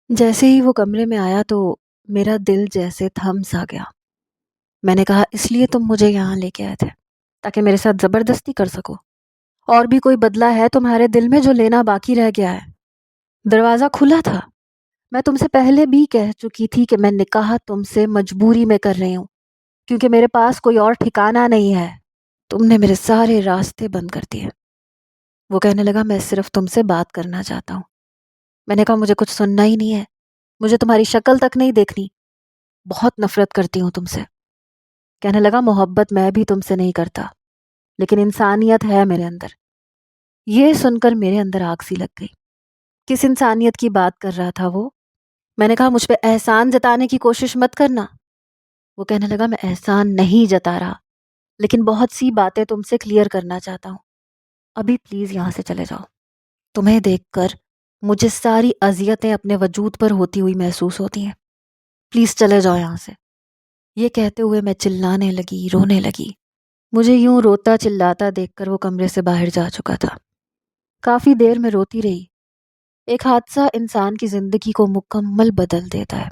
جیسے ہی وہ کمرے میں آیا تو میرا دل جیسے تھم سا گیا۔ میں نے کہا اس لیے تم مجھے یہاں لے کے آئے تھے تاکہ میرے ساتھ زبردستی کر سکو؟ اور بھی کوئی بدلہ ہے تمہارے دل میں جو لینا باقی رہ گیا ہے؟ دروازہ کھلا تھا۔ میں تم سے پہلے بھی کہہ چکی تھی کہ میں نکاح تم سے مجبوری میں کر رہی ہوں کیونکہ میرے پاس کوئی اور ٹھکانہ نہیں ہے۔ تم نے میرے سارے راستے بند کر دیے۔ وہ کہنے لگا میں صرف تم سے بات کرنا چاہتا ہوں۔ میں نے کہا مجھے کچھ سننا ہی نہیں ہے، مجھے تمہاری شکل تک نہیں دیکھنی، بہت نفرت کرتی ہوں تم سے۔ کہنے لگا محبت میں بھی تم سے نہیں کرتا، لیکن انسانیت ہے میرے اندر۔ یہ سن کر میرے اندر آگ سی لگ گئی۔ کس انسانیت کی بات کر رہا تھا وہ؟ میں نے کہا مجھ پہ احسان جتانے کی کوشش مت کرنا۔ وہ کہنے لگا میں احسان نہیں جتا رہا، لیکن بہت سی باتیں تم سے کلیئر کرنا چاہتا ہوں۔ ابھی پلیز یہاں سے چلے جاؤ۔ تمہیں دیکھ کر مجھے ساری اذیتیں اپنے وجود پر ہوتی ہوئی محسوس ہوتی ہیں۔ پلیز چلے جاؤ یہاں سے۔ یہ کہتے ہوئے میں چلانے لگی، رونے لگی۔ مجھے یوں روتا چلاتا دیکھ کر وہ کمرے سے باہر جا چکا تھا۔ کافی دیر میں روتی رہی۔ ایک حادثہ انسان کی زندگی کو مکمل بدل دیتا ہے۔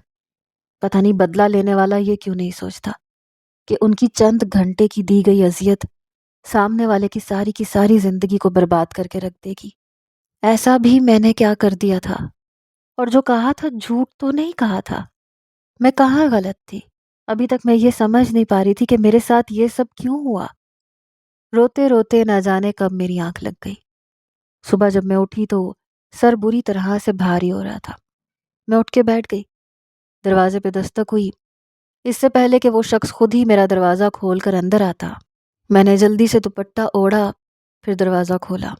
پتہ نہیں بدلہ لینے والا یہ کیوں نہیں سوچتا کہ ان کی چند گھنٹے کی دی گئی اذیت سامنے والے کی ساری زندگی کو برباد کر کے رکھ دے گی۔ ایسا بھی میں نے کیا کر دیا تھا؟ اور جو کہا تھا جھوٹ تو نہیں کہا تھا۔ میں کہاں غلط تھی؟ ابھی تک میں یہ سمجھ نہیں پا رہی تھی کہ میرے ساتھ یہ سب کیوں ہوا۔ روتے روتے نہ جانے کب میری آنکھ لگ گئی۔ صبح جب میں اٹھی تو سر بری طرح سے بھاری ہو رہا تھا۔ میں اٹھ کے بیٹھ گئی۔ دروازے پہ دستک ہوئی۔ اس سے پہلے کہ وہ شخص خود ہی میرا دروازہ کھول کر اندر آتا، میں نے جلدی سے دوپٹہ اوڑھا، پھر دروازہ کھولا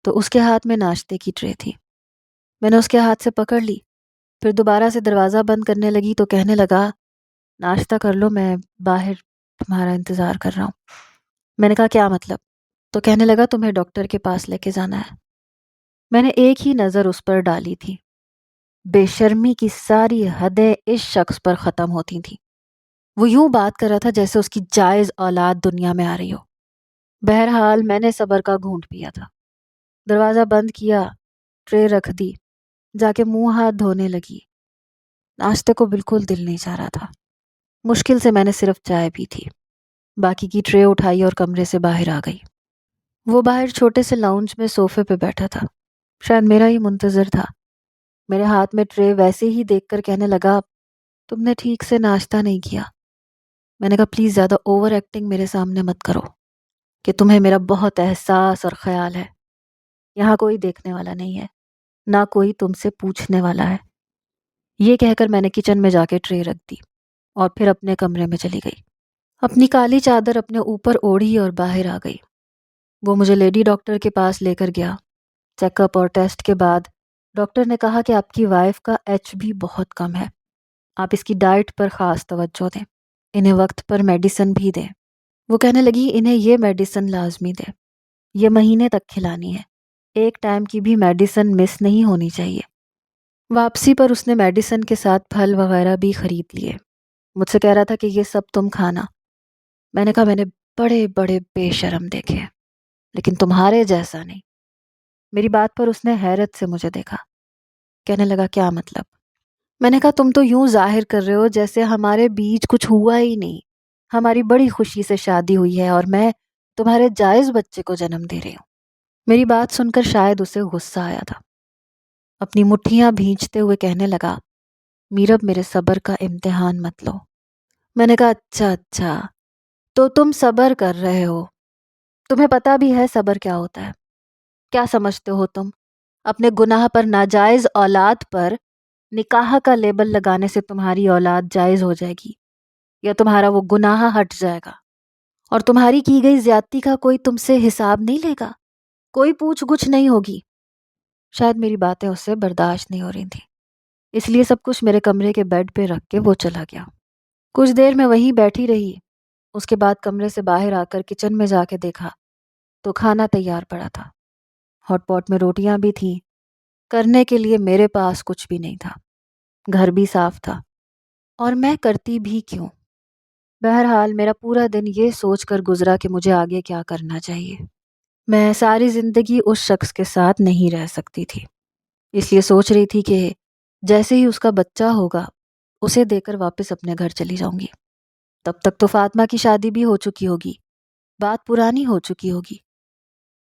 تو اس کے ہاتھ میں ناشتے کی ٹرے تھی۔ میں نے اس کے ہاتھ سے پکڑ لی، پھر دوبارہ سے دروازہ بند کرنے لگی تو کہنے لگا ناشتہ کر لو، میں باہر تمہارا انتظار کر رہا ہوں۔ میں نے کہا کیا مطلب؟ تو کہنے لگا تمہیں ڈاکٹر کے پاس لے کے جانا ہے۔ میں نے ایک ہی نظر اس پر ڈالی تھی۔ بے شرمی کی ساری حدیں اس شخص پر ختم ہوتی تھیں۔ وہ یوں بات کر رہا تھا جیسے اس کی جائز اولاد دنیا میں آ رہی ہو۔ بہرحال میں نے صبر کا گھونٹ پیا تھا۔ دروازہ بند کیا، ٹرے رکھ دی، جا کے منہ ہاتھ دھونے لگی۔ ناشتے کو بالکل دل نہیں چاہ رہا تھا۔ مشکل سے میں نے صرف چائے پی تھی۔ باقی کی ٹرے اٹھائی اور کمرے سے باہر آ گئی۔ وہ باہر چھوٹے سے لاؤنج میں صوفے پہ بیٹھا تھا، شاید میرا ہی منتظر تھا۔ میرے ہاتھ میں ٹرے ویسے ہی دیکھ کر کہنے لگا تم نے ٹھیک سے ناشتہ نہیں کیا۔ میں نے کہا پلیز زیادہ اوور ایکٹنگ میرے سامنے مت کرو کہ تمہیں میرا بہت احساس اور خیال ہے۔ یہاں کوئی دیکھنے والا نہیں ہے، نہ کوئی تم سے پوچھنے والا ہے۔ یہ کہہ کر میں نے کچن میں جا کے ٹرے رکھ دی اور پھر اپنے کمرے میں چلی گئی۔ اپنی کالی چادر اپنے اوپر اوڑھی اور باہر آ گئی۔ وہ مجھے لیڈی ڈاکٹر کے پاس لے کر گیا۔ چیک اپ اور ٹیسٹ کے بعد ڈاکٹر نے کہا کہ آپ کی وائف کا ایچ بھی بہت کم ہے، آپ اس کی ڈائٹ پر خاص توجہ دیں، انہیں وقت پر میڈیسن بھی دیں۔ وہ کہنے لگی انہیں یہ میڈیسن لازمی دیں، یہ مہینے تک کھلانی ہے، ایک ٹائم کی بھی میڈیسن مس نہیں ہونی چاہیے۔ واپسی پر اس نے میڈیسن کے ساتھ پھل وغیرہ بھی خرید لیے۔ مجھ سے کہہ رہا تھا کہ یہ سب تم کھانا۔ میں نے کہا میں نے بڑے بڑے بے شرم دیکھے ہیں، لیکن تمہارے جیسا نہیں۔ میری بات پر اس نے حیرت سے مجھے دیکھا۔ کہنے لگا کیا مطلب؟ میں نے کہا تم تو یوں ظاہر کر رہے ہو جیسے ہمارے بیچ کچھ ہوا ہی نہیں۔ ہماری بڑی خوشی سے شادی ہوئی ہے اور میں تمہارے جائز بچے کو جنم دے رہی ہوں۔ میری بات سن کر شاید اسے غصہ آیا تھا۔ اپنی مٹھیاں بھینچتے ہوئے کہنے لگا میرب میرے صبر کا امتحان مت لو۔ میں نے کہا اچھا تو تم صبر کر رہے ہو، تمہیں پتہ بھی ہے صبر کیا ہوتا ہے؟ کیا سمجھتے ہو تم اپنے گناہ پر ناجائز اولاد پر نکاح کا لیبل لگانے سے تمہاری اولاد جائز ہو جائے گی، یا تمہارا وہ گناہ ہٹ جائے گا اور تمہاری کی گئی زیادتی کا کوئی تم سے حساب نہیں لے گا، کوئی پوچھ گچھ نہیں ہوگی؟ شاید میری باتیں اس سے برداشت نہیں ہو رہی تھیں، اس لیے سب کچھ میرے کمرے کے بیڈ پہ رکھ کے وہ چلا گیا۔ کچھ دیر میں وہیں بیٹھی رہی۔ اس کے بعد کمرے سے باہر آ کر کچن میں جا کے دیکھا تو کھانا تیار پڑا تھا، ہاٹ پاٹ میں روٹیاں بھی تھیں، کرنے کے لیے میرے پاس کچھ بھی نہیں تھا، گھر بھی صاف تھا، اور میں کرتی بھی کیوں؟ بہرحال میرا پورا دن یہ سوچ کر گزرا کہ مجھے آگے کیا کرنا چاہیے۔ میں ساری زندگی اس شخص کے ساتھ نہیں رہ سکتی تھی، اس لیے سوچ رہی تھی کہ جیسے ہی اس کا بچہ ہوگا اسے دے کر واپس اپنے گھر چلی جاؤں گی۔ تب تک تو فاطمہ کی شادی بھی ہو چکی ہوگی، بات پرانی ہو چکی ہوگی،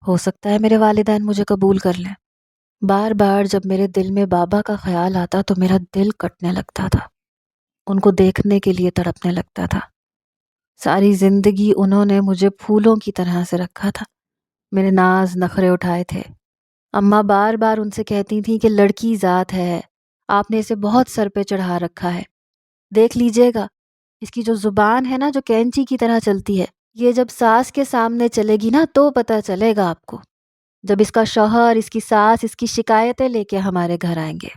ہو سکتا ہے میرے والدین مجھے قبول کر لیں۔ بار بار جب میرے دل میں بابا کا خیال آتا تو میرا دل کٹنے لگتا تھا، ان کو دیکھنے کے لیے تڑپنے لگتا تھا۔ ساری زندگی انہوں نے مجھے پھولوں کی طرح سے رکھا تھا، میرے ناز نخرے اٹھائے تھے۔ اماں بار بار ان سے کہتی تھیں کہ لڑکی ذات ہے، آپ نے اسے بہت سر پہ چڑھا رکھا ہے، دیکھ لیجئے گا اس کی جو زبان ہے نا، جو کینچی کی طرح چلتی ہے، یہ جب ساس کے سامنے چلے گی نا تو پتہ چلے گا آپ کو، جب اس کا شوہر، اس کی ساس اس کی شکایتیں لے کے ہمارے گھر آئیں گے۔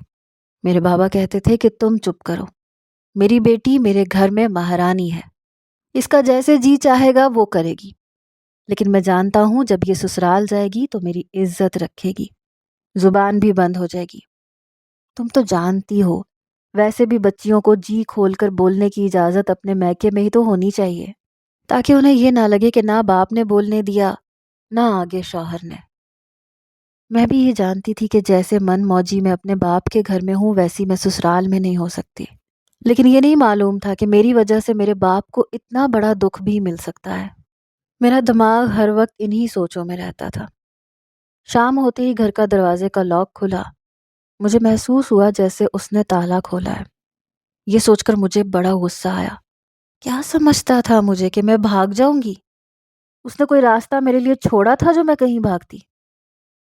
میرے بابا کہتے تھے کہ تم چپ کرو، میری بیٹی میرے گھر میں مہارانی ہے، اس کا جیسے جی چاہے گا وہ کرے گی، لیکن میں جانتا ہوں جب یہ سسرال جائے گی تو میری عزت رکھے گی، زبان بھی بند ہو جائے گی۔ تم تو جانتی ہو ویسے بھی بچیوں کو جی کھول کر بولنے کی اجازت اپنے میکے میں ہی تو ہونی چاہیے، تاکہ انہیں یہ نہ لگے کہ نہ باپ نے بولنے دیا نہ آگے شوہر نے۔ میں بھی یہ جانتی تھی کہ جیسے من موجی میں اپنے باپ کے گھر میں ہوں ویسی میں سسرال میں نہیں ہو سکتی، لیکن یہ نہیں معلوم تھا کہ میری وجہ سے میرے باپ کو اتنا بڑا دکھ بھی مل سکتا ہے۔ میرا دماغ ہر وقت انہی سوچوں میں رہتا تھا۔ شام ہوتے ہی گھر کا دروازے کا لاک کھلا، مجھے محسوس ہوا جیسے اس نے تالا کھولا ہے۔ یہ سوچ کر مجھے بڑا غصہ آیا۔ کیا سمجھتا تھا مجھے کہ میں بھاگ جاؤں گی؟ اس نے کوئی راستہ میرے لیے چھوڑا تھا جو میں کہیں بھاگتی؟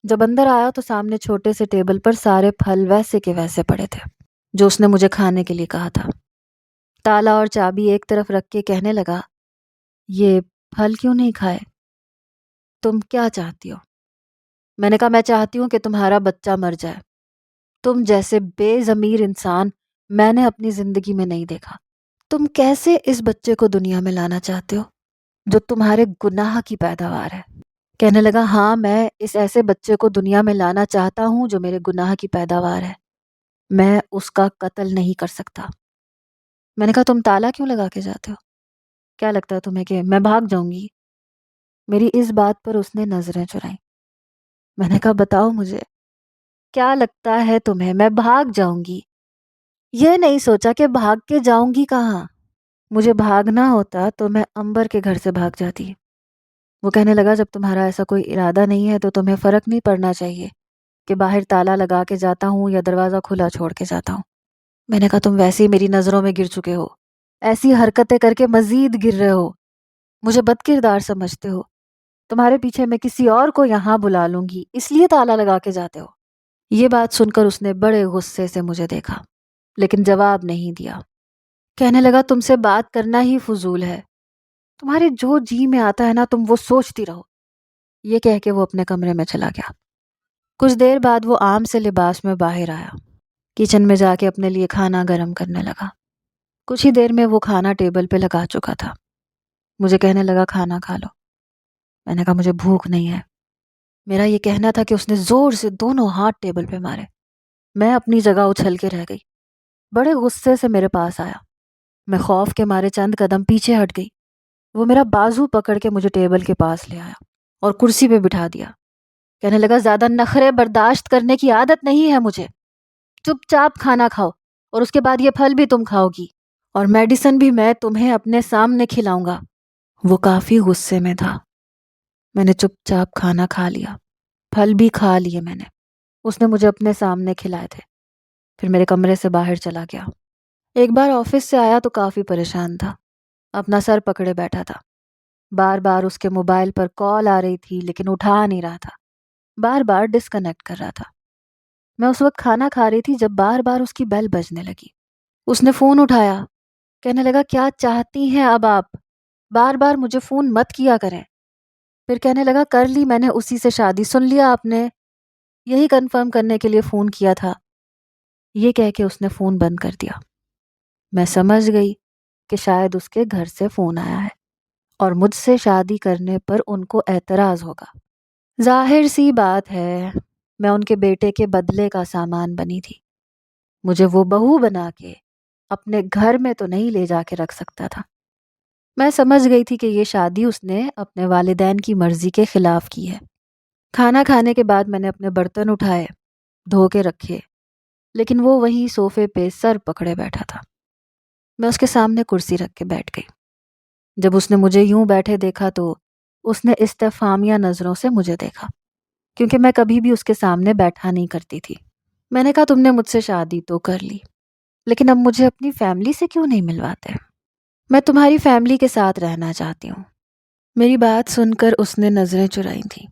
جب اندر آیا تو سامنے چھوٹے سے ٹیبل پر سارے پھل ویسے کے ویسے پڑے تھے جو اس نے مجھے کھانے کے لیے کہا تھا۔ تالا اور چابی ایک طرف رکھ کے کہنے لگا، یہ پھل کیوں نہیں کھائے؟ تم کیا چاہتی ہو؟ میں نے کہا، میں چاہتی ہوں کہ تمہارا بچہ مر جائے۔ تم جیسے بے ضمیر انسان میں نے اپنی زندگی میں نہیں دیکھا۔ تم کیسے اس بچے کو دنیا میں لانا چاہتے ہو جو تمہارے گناہ کی پیداوار ہے؟ کہنے لگا، ہاں میں اس ایسے بچے کو دنیا میں لانا چاہتا ہوں جو میرے گناہ کی پیداوار ہے، میں اس کا قتل نہیں کر سکتا۔ میں نے کہا، تم تالا کیوں لگا کے جاتے ہو؟ کیا لگتا ہے تمہیں کہ میں بھاگ جاؤں گی؟ میری اس بات پر اس نے نظریں چرائیں۔ میں نے کہا، بتاؤ مجھے کیا لگتا ہے تمہیں میں بھاگ جاؤں گی؟ یہ نہیں سوچا کہ بھاگ کے جاؤں گی کہاں؟ مجھے بھاگنا ہوتا تو میں عنبر کے گھر سے بھاگ جاتی۔ وہ کہنے لگا، جب تمہارا ایسا کوئی ارادہ نہیں ہے تو تمہیں فرق نہیں پڑنا چاہیے کہ باہر تالا لگا کے جاتا ہوں یا دروازہ کھلا چھوڑ کے جاتا ہوں۔ میں نے کہا، تم ویسے ہی میری نظروں میں گر چکے ہو، ایسی حرکتیں کر کے مزید گر رہے ہو، مجھے بد کردار سمجھتے ہو، تمہارے پیچھے میں کسی اور کو یہاں بلا لوں گی، اس لیے تالا لگا کے جاتے ہو۔ یہ بات سن کر اس نے بڑے غصے سے مجھے دیکھا لیکن جواب نہیں دیا۔ کہنے لگا، تم سے بات کرنا ہی فضول ہے، تمہارے جو جی میں آتا ہے نا تم وہ سوچتی رہو۔ یہ کہہ کے وہ اپنے کمرے میں چلا گیا۔ کچھ دیر بعد وہ عام سے لباس میں باہر آیا، کچن میں جا کے اپنے لیے کھانا گرم کرنے لگا۔ کچھ ہی دیر میں وہ کھانا ٹیبل پہ لگا چکا تھا۔ مجھے کہنے لگا، کھانا کھا لو۔ میں نے کہا، مجھے بھوک نہیں ہے۔ میرا یہ کہنا تھا کہ اس نے زور سے دونوں ہاتھ ٹیبل پہ مارے۔ میں اپنی جگہ اچھل کے رہ گئی۔ بڑے غصے سے میرے پاس آیا۔ میں خوف کے مارے چند قدم پیچھے ہٹ گئی۔ وہ میرا بازو پکڑ کے مجھے ٹیبل کے پاس لے آیا اور کرسی پہ بٹھا دیا۔ کہنے لگا، زیادہ نخرے برداشت کرنے کی عادت نہیں ہے مجھے، چپ چاپ کھانا کھاؤ اور اس کے بعد یہ پھل بھی تم کھاؤ گی اور میڈیسن بھی میں تمہیں اپنے سامنے کھلاؤں گا۔ وہ کافی غصے میں تھا۔ میں نے چپ چاپ کھانا کھا لیا، پھل بھی کھا لیے میں نے۔ اس نے مجھے اپنے سامنے کھلائے تھے، پھر میرے کمرے سے باہر چلا گیا۔ ایک بار آفس سے آیا تو کافی پریشان تھا، اپنا سر پکڑے بیٹھا تھا۔ بار بار اس کے موبائل پر کال آ رہی تھی لیکن اٹھا نہیں رہا تھا، بار بار ڈسکنیکٹ کر رہا تھا۔ میں اس وقت کھانا کھا رہی تھی جب بار بار اس کی بیل بجنے لگی۔ اس نے فون اٹھایا، کہنے لگا، کیا چاہتی ہیں اب آپ؟ بار بار مجھے فون مت کیا کریں۔ پھر کہنے لگا، کر لی میں نے اسی سے شادی، سن لیا آپ نے؟ یہی کنفرم کرنے کے لیے فون کیا تھا۔ یہ کہہ کے اس نے فون بند کر دیا۔ میں سمجھ گئی کہ شاید اس کے گھر سے فون آیا ہے اور مجھ سے شادی کرنے پر ان کو اعتراض ہوگا۔ ظاہر سی بات ہے میں ان کے بیٹے کے بدلے کا سامان بنی تھی، مجھے وہ بہو بنا کے اپنے گھر میں تو نہیں لے جا کے رکھ سکتا تھا۔ میں سمجھ گئی تھی کہ یہ شادی اس نے اپنے والدین کی مرضی کے خلاف کی ہے۔ کھانا کھانے کے بعد میں نے اپنے برتن اٹھائے، دھو کے رکھے، لیکن وہ وہیں صوفے پہ سر پکڑے بیٹھا تھا۔ میں اس کے سامنے کرسی رکھ کے بیٹھ گئی۔ جب اس نے مجھے یوں بیٹھے دیکھا تو اس نے استفہامیہ نظروں سے مجھے دیکھا، کیونکہ میں کبھی بھی اس کے سامنے بیٹھا نہیں کرتی تھی۔ میں نے کہا تم نے مجھ سے شادی تو کر لی، لیکن اب مجھے اپنی فیملی سے کیوں نہیں ملواتے؟ میں تمہاری فیملی کے ساتھ رہنا چاہتی ہوں۔ میری بات سن کر اس نے نظریں چرائی تھیں۔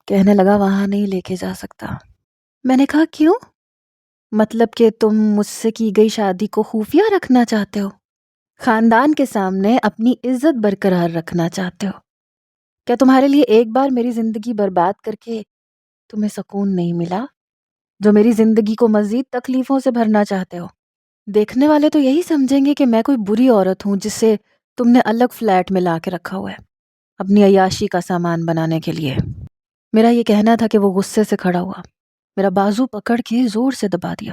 کہنے لگا وہاں نہیں لے کے جا سکتا۔ میں نے کہا کیوں؟ مطلب کہ تم مجھ سے کی گئی شادی کو خفیہ رکھنا چاہتے ہو، خاندان کے سامنے اپنی عزت برقرار رکھنا چاہتے ہو؟ کیا تمہارے لیے ایک بار میری زندگی برباد کر کے تمہیں سکون نہیں ملا، جو میری زندگی کو مزید تکلیفوں سے بھرنا چاہتے ہو؟ دیکھنے والے تو یہی سمجھیں گے کہ میں کوئی بری عورت ہوں جسے تم نے الگ فلیٹ میں لا کے رکھا ہوا ہے اپنی عیاشی کا سامان بنانے کے لیے۔ میرا یہ کہنا تھا کہ وہ غصے سے کھڑا ہوا، میرا بازو پکڑ کے زور سے دبا دیا۔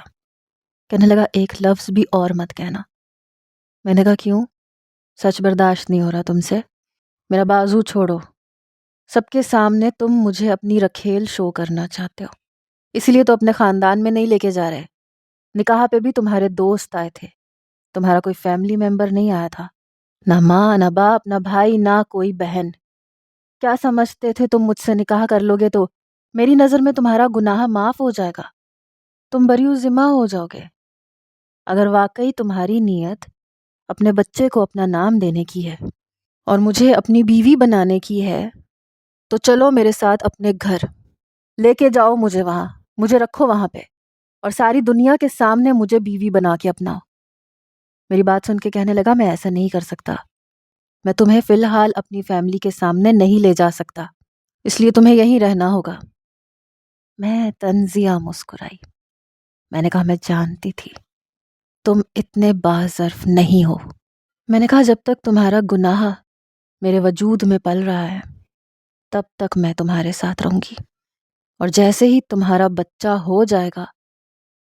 کہنے لگا ایک لفظ بھی اور مت کہنا۔ میں نے کہا کیوں؟ سچ برداشت نہیں ہو رہا تم سے؟ میرا بازو چھوڑو۔ سب کے سامنے تم مجھے اپنی رکھیل شو کرنا چاہتے ہو، اسی لیے تو اپنے خاندان میں نہیں لے کے جا رہے۔ نکاح پہ بھی تمہارے دوست آئے تھے، تمہارا کوئی فیملی ممبر نہیں آیا تھا، نہ ماں نہ باپ نہ بھائی نہ کوئی بہن۔ کیا سمجھتے تھے تم مجھ سے نکاح کر لو گے تو میری نظر میں تمہارا گناہ معاف ہو جائے گا، تم بری ذمہ ہو جاؤ گے؟ اگر واقعی تمہاری نیت اپنے بچے کو اپنا نام دینے کی ہے اور مجھے اپنی بیوی بنانے کی ہے تو چلو میرے ساتھ اپنے گھر، لے کے جاؤ مجھے وہاں، مجھے رکھو وہاں پہ اور ساری دنیا کے سامنے مجھے بیوی بنا کے اپناؤ۔ میری بات سن کے کہنے لگا میں ایسا نہیں کر سکتا، میں تمہیں فی الحال اپنی فیملی کے سامنے نہیں لے جا سکتا، اس لیے تمہیں یہیں رہنا ہوگا۔ میں طنزیہ مسکرائی۔ میں نے کہا میں جانتی تھی تم اتنے باظرف نہیں ہو۔ میں نے کہا جب تک تمہارا گناہ میرے وجود میں پل رہا ہے تب تک میں تمہارے ساتھ رہوں گی، اور جیسے ہی تمہارا بچہ ہو جائے گا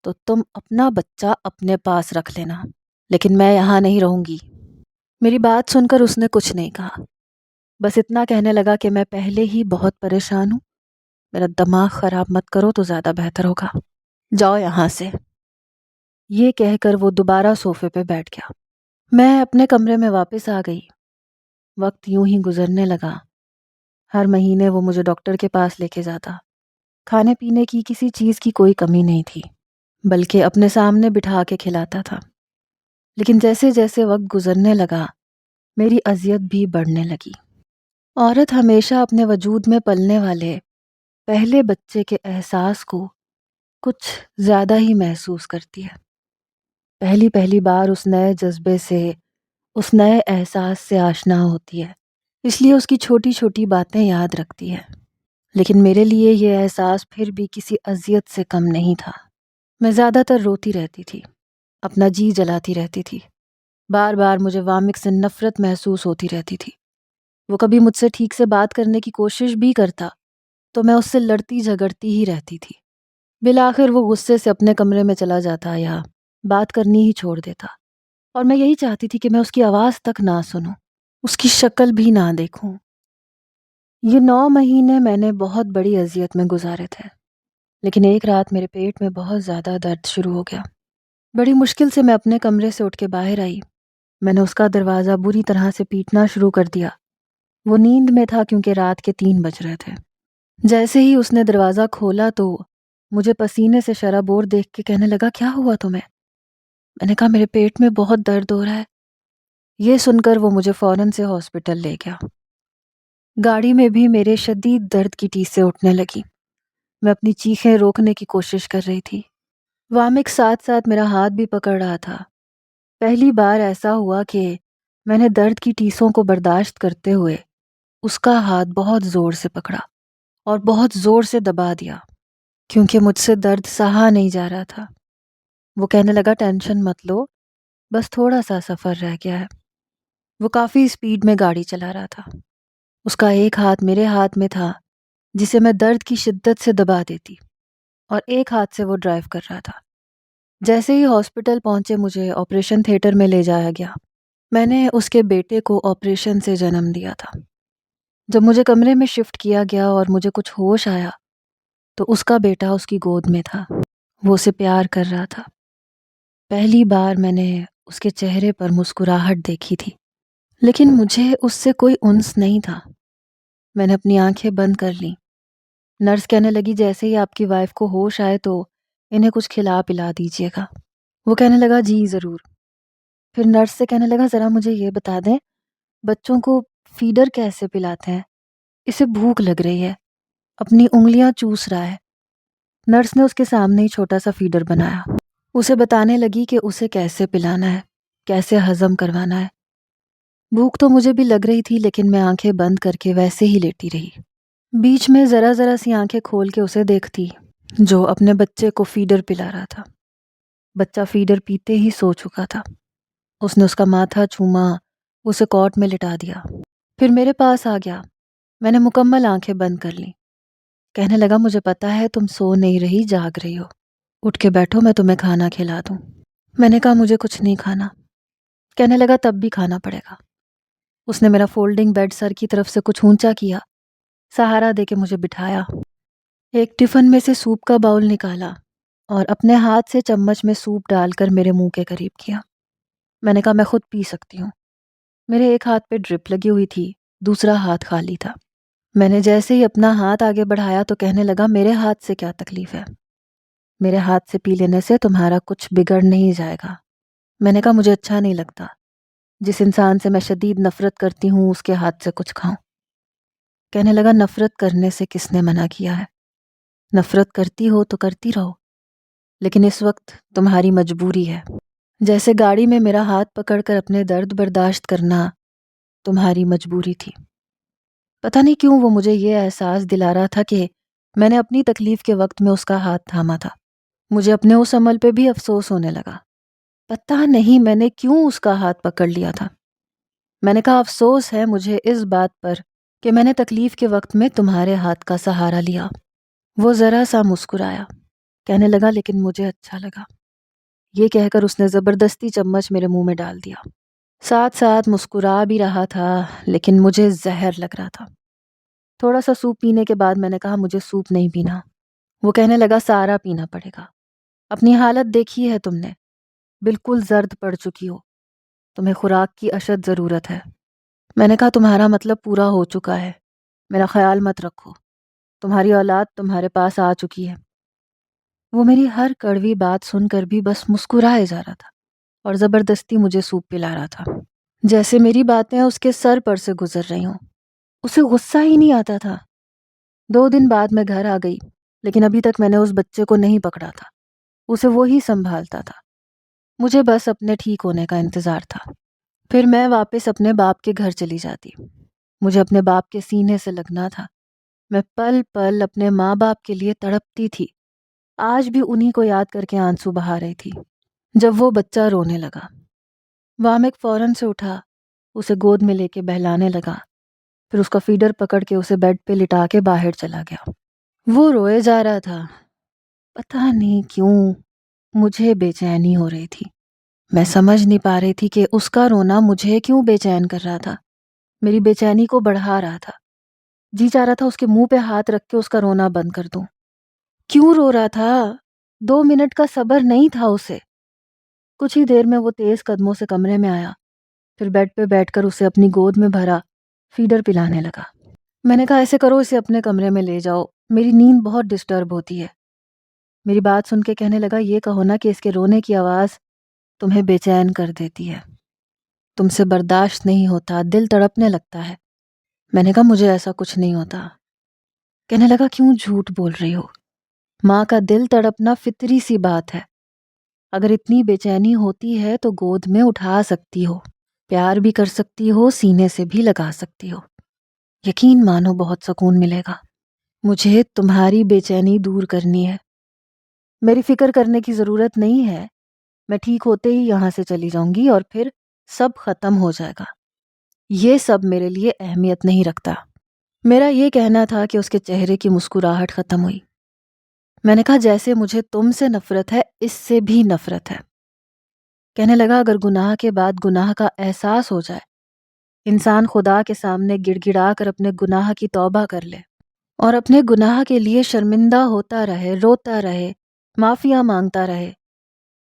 تو تم اپنا بچہ اپنے پاس رکھ لینا، لیکن میں یہاں نہیں رہوں گی۔ میری بات سن کر اس نے کچھ نہیں کہا، بس اتنا کہنے لگا کہ میں پہلے ہی بہت پریشان ہوں، میرا دماغ خراب مت کرو تو زیادہ بہتر ہوگا، جاؤ یہاں سے۔ یہ کہہ کر وہ دوبارہ صوفے پہ بیٹھ گیا۔ میں اپنے کمرے میں واپس آ گئی۔ وقت یوں ہی گزرنے لگا۔ ہر مہینے وہ مجھے ڈاکٹر کے پاس لے کے جاتا۔ کھانے پینے کی کسی چیز کی کوئی کمی نہیں تھی، بلکہ اپنے سامنے بٹھا کے کھلاتا تھا۔ لیکن جیسے جیسے وقت گزرنے لگا میری اذیت بھی بڑھنے لگی۔ عورت ہمیشہ اپنے وجود میں پلنے والے پہلے بچے کے احساس کو کچھ زیادہ ہی محسوس کرتی ہے۔ پہلی پہلی بار اس نئے جذبے سے، اس نئے احساس سے آشنا ہوتی ہے، اس لیے اس کی چھوٹی چھوٹی باتیں یاد رکھتی ہے۔ لیکن میرے لیے یہ احساس پھر بھی کسی اذیت سے کم نہیں تھا۔ میں زیادہ تر روتی رہتی تھی، اپنا جی جلاتی رہتی تھی، بار بار مجھے وامک سے نفرت محسوس ہوتی رہتی تھی۔ وہ کبھی مجھ سے ٹھیک سے بات کرنے کی کوشش بھی کرتا تو میں اس سے لڑتی جھگڑتی ہی رہتی تھی۔ بالآخر وہ غصے سے اپنے کمرے میں چلا جاتا یا بات کرنی ہی چھوڑ دیتا، اور میں یہی چاہتی تھی کہ میں اس کی آواز تک نہ سنوں، اس کی شکل بھی نہ دیکھوں۔ یہ 9 مہینے میں نے بہت بڑی اذیت میں گزارے تھے، لیکن ایک رات میرے پیٹ میں بہت زیادہ درد شروع ہو گیا۔ بڑی مشکل سے میں اپنے کمرے سے اٹھ کے باہر آئی۔ میں نے اس کا دروازہ بری طرح سے پیٹنا شروع کر دیا۔ وہ نیند میں تھا کیونکہ رات کے 3 بج رہے تھے۔ جیسے ہی اس نے دروازہ کھولا تو مجھے پسینے سے شرابور دیکھ کے کہنے لگا کیا ہوا تمہیں؟ میں نے کہا میرے پیٹ میں بہت درد ہو رہا ہے۔ یہ سن کر وہ مجھے فوراً سے ہاسپٹل لے گیا۔ گاڑی میں بھی میرے شدید درد کی ٹیسیں اٹھنے لگی۔ میں اپنی چیخیں روکنے کی کوشش کر رہی تھی۔ وامک ساتھ ساتھ میرا ہاتھ بھی پکڑ رہا تھا۔ پہلی بار ایسا ہوا کہ میں نے درد کی ٹیسوں کو برداشت کرتے ہوئے اس کا ہاتھ بہت زور سے پکڑا اور بہت زور سے دبا دیا، کیونکہ مجھ سے درد سہا نہیں جا رہا تھا۔ وہ کہنے لگا ٹینشن مت لو، بس تھوڑا سا سفر رہ گیا ہے۔ وہ کافی سپیڈ میں گاڑی چلا رہا تھا۔ اس کا ایک ہاتھ میرے ہاتھ میں تھا جسے میں درد کی شدت سے دبا دیتی، اور ایک ہاتھ سے وہ ڈرائیو کر رہا تھا۔ جیسے ہی ہاسپٹل پہنچے مجھے آپریشن تھیٹر میں لے جایا گیا۔ میں نے اس کے بیٹے کو آپریشن سے جنم دیا تھا۔ جب مجھے کمرے میں شفٹ کیا گیا اور مجھے کچھ ہوش آیا تو اس کا بیٹا اس کی گود میں تھا۔ وہ اسے پیار کر رہا تھا۔ پہلی بار میں نے اس کے چہرے پر مسکراہٹ دیکھی تھی، لیکن مجھے اس سے کوئی انس نہیں تھا۔ میں نے اپنی آنکھیں بند کر لیں۔ نرس کہنے لگی جیسے ہی آپ کی وائف کو ہوش آئے تو انہیں کچھ کھلا پلا دیجیے گا۔ وہ کہنے لگا جی ضرور۔ پھر نرس سے کہنے لگا ذرا مجھے یہ بتا دیں بچوں کو فیڈر کیسے پلاتے ہیں؟ اسے بھوک لگ رہی ہے، اپنی انگلیاں چوس رہا ہے۔ نرس نے اس کے سامنے ہی چھوٹا سا فیڈر بنایا۔ اسے بتانے لگی کہ اسے کیسے پلانا ہے، کیسے ہضم کروانا ہے۔ بھوک تو مجھے بھی لگ رہی تھی، لیکن میں آنکھیں بند کر کے ویسے ہی لیٹی رہی۔ بیچ میں ذرا ذرا سی آنکھیں کھول کے اسے دیکھتی جو اپنے بچے کو فیڈر پلا رہا تھا۔ بچہ فیڈر پیتے ہی سو چکا تھا۔ اس نے اس کا ماتھا چوما، اسے کاٹ میں لٹا دیا، پھر میرے پاس آ گیا۔ میں نے مکمل آنکھیں بند کر لیں۔ کہنے لگا مجھے پتا ہے تم سو نہیں رہی، جاگ رہی ہو، اٹھ کے بیٹھو میں تمہیں کھانا کھلا دوں۔ میں نے کہا مجھے کچھ نہیں کھانا۔ کہنے لگا تب بھی کھانا پڑے گا۔ اس نے میرا فولڈنگ بیڈ سر کی طرف سے کچھ اونچا کیا، سہارا دے کے مجھے بٹھایا۔ ایک ٹفن میں سے سوپ کا باؤل نکالا اور اپنے ہاتھ سے چمچ میں سوپ ڈال کر میرے منہ کے قریب کیا۔ میں نے کہا میں خود پی سکتی ہوں۔ میرے ایک ہاتھ پہ ڈرپ لگی ہوئی تھی، دوسرا ہاتھ خالی تھا۔ میں نے جیسے ہی اپنا ہاتھ آگے بڑھایا تو کہنے لگا میرے ہاتھ سے کیا تکلیف ہے؟ میرے ہاتھ سے پی لینے سے تمہارا کچھ بگڑ نہیں جائے گا۔ میں نے کہا مجھے اچھا نہیں لگتا جس انسان سے میں شدید نفرت کرتی ہوں اس کے ہاتھ سے کچھ کھاؤں۔ کہنے لگا نفرت کرنے سے کس نے منع کیا ہے؟ نفرت کرتی ہو تو کرتی رہو، لیکن اس وقت تمہاری مجبوری ہے۔ جیسے گاڑی میں میرا ہاتھ پکڑ کر اپنے درد برداشت کرنا تمہاری مجبوری تھی۔ پتہ نہیں کیوں وہ مجھے یہ احساس دلا رہا تھا کہ میں نے اپنی تکلیف کے وقت میں اس کا ہاتھ تھاما تھا۔ مجھے اپنے اس عمل پہ بھی افسوس ہونے لگا۔ پتہ نہیں میں نے کیوں اس کا ہاتھ پکڑ لیا تھا۔ میں نے کہا افسوس ہے مجھے اس بات پر کہ میں نے تکلیف کے وقت میں تمہارے ہاتھ کا سہارا لیا۔ وہ ذرا سا مسکرایا، کہنے لگا لیکن مجھے اچھا لگا۔ یہ کہہ کر اس نے زبردستی چمچ میرے منہ میں ڈال دیا۔ ساتھ ساتھ مسکرا بھی رہا تھا، لیکن مجھے زہر لگ رہا تھا۔ تھوڑا سا سوپ پینے کے بعد میں نے کہا مجھے سوپ نہیں پینا۔ وہ کہنے لگا سارا پینا پڑے گا۔ اپنی حالت دیکھی ہے تم نے، بالکل زرد پڑ چکی ہو، تمہیں خوراک کی اشد ضرورت ہے۔ میں نے کہا تمہارا مطلب پورا ہو چکا ہے، میرا خیال مت رکھو، تمہاری اولاد تمہارے پاس آ چکی ہے۔ وہ میری ہر کڑوی بات سن کر بھی بس مسکرائے جا رہا تھا اور زبردستی مجھے سوپ پلا رہا تھا، جیسے میری باتیں اس کے سر پر سے گزر رہی ہوں۔ اسے غصہ ہی نہیں آتا تھا۔ 2 دن بعد میں گھر آ گئی، لیکن ابھی تک میں نے اس بچے کو نہیں پکڑا تھا، اسے وہی سنبھالتا تھا۔ مجھے بس اپنے ٹھیک ہونے کا انتظار تھا۔ پھر میں واپس اپنے باپ کے گھر چلی جاتی۔ مجھے اپنے باپ کے سینے سے لگنا تھا۔ میں پل پل اپنے ماں باپ کے لیے تڑپتی تھی۔ آج بھی انہی کو یاد کر کے آنسو بہا رہی تھی جب وہ بچہ رونے لگا۔ وامک فوراً سے اٹھا، اسے گود میں لے کے بہلانے لگا، پھر اس کا فیڈر پکڑ کے اسے بیڈ پہ لٹا کے باہر چلا گیا۔ وہ روئے جا رہا تھا۔ پتہ نہیں کیوں مجھے بے چینی ہو رہی تھی۔ میں سمجھ نہیں پا رہی تھی کہ اس کا رونا مجھے کیوں بے چین کر رہا تھا، میری بے چینی کو بڑھا رہا تھا۔ جی چاہ رہا تھا اس کے منہ پہ ہاتھ رکھ کے اس کا رونا بند کر دوں۔ کیوں رو رہا تھا؟ 2 منٹ کا صبر نہیں تھا اسے۔ کچھ ہی دیر میں وہ تیز قدموں سے کمرے میں آیا، پھر بیڈ پہ بیٹھ کر اسے اپنی گود میں بھرا، فیڈر پلانے لگا۔ میں نے کہا ایسے کرو اسے اپنے کمرے میں لے جاؤ، میری نیند بہت ڈسٹرب ہوتی ہے۔ میری بات سن کے کہنے لگا یہ کہو نا کہ اس کے رونے کی آواز تمہیں بے چین کر دیتی ہے، تم سے برداشت نہیں ہوتا، دل تڑپنے لگتا ہے۔ میں نے کہا مجھے ایسا کچھ نہیں ہوتا۔ کہنے لگا کیوں جھوٹ بول رہی ہو؟ ماں کا دل تڑپنا فطری سی بات ہے۔ اگر اتنی بے چینی ہوتی ہے تو گود میں اٹھا سکتی ہو، پیار بھی کر سکتی ہو، سینے سے بھی لگا سکتی ہو، یقین مانو بہت سکون ملے گا۔ مجھے تمہاری بے چینی دور کرنی ہے، میری فکر کرنے کی ضرورت نہیں ہے، میں ٹھیک ہوتے ہی یہاں سے چلی جاؤں گی اور پھر سب ختم ہو جائے گا۔ یہ سب میرے لیے اہمیت نہیں رکھتا۔ میرا یہ کہنا تھا کہ اس کے چہرے کی مسکراہٹ ختم ہوئی۔ میں نے کہا جیسے مجھے تم سے نفرت ہے اس سے بھی نفرت ہے۔ کہنے لگا اگر گناہ کے بعد گناہ کا احساس ہو جائے، انسان خدا کے سامنے گڑ گڑا کر اپنے گناہ کی توبہ کر لے اور اپنے گناہ کے لیے شرمندہ ہوتا رہے، روتا رہے، معافیاں مانگتا رہے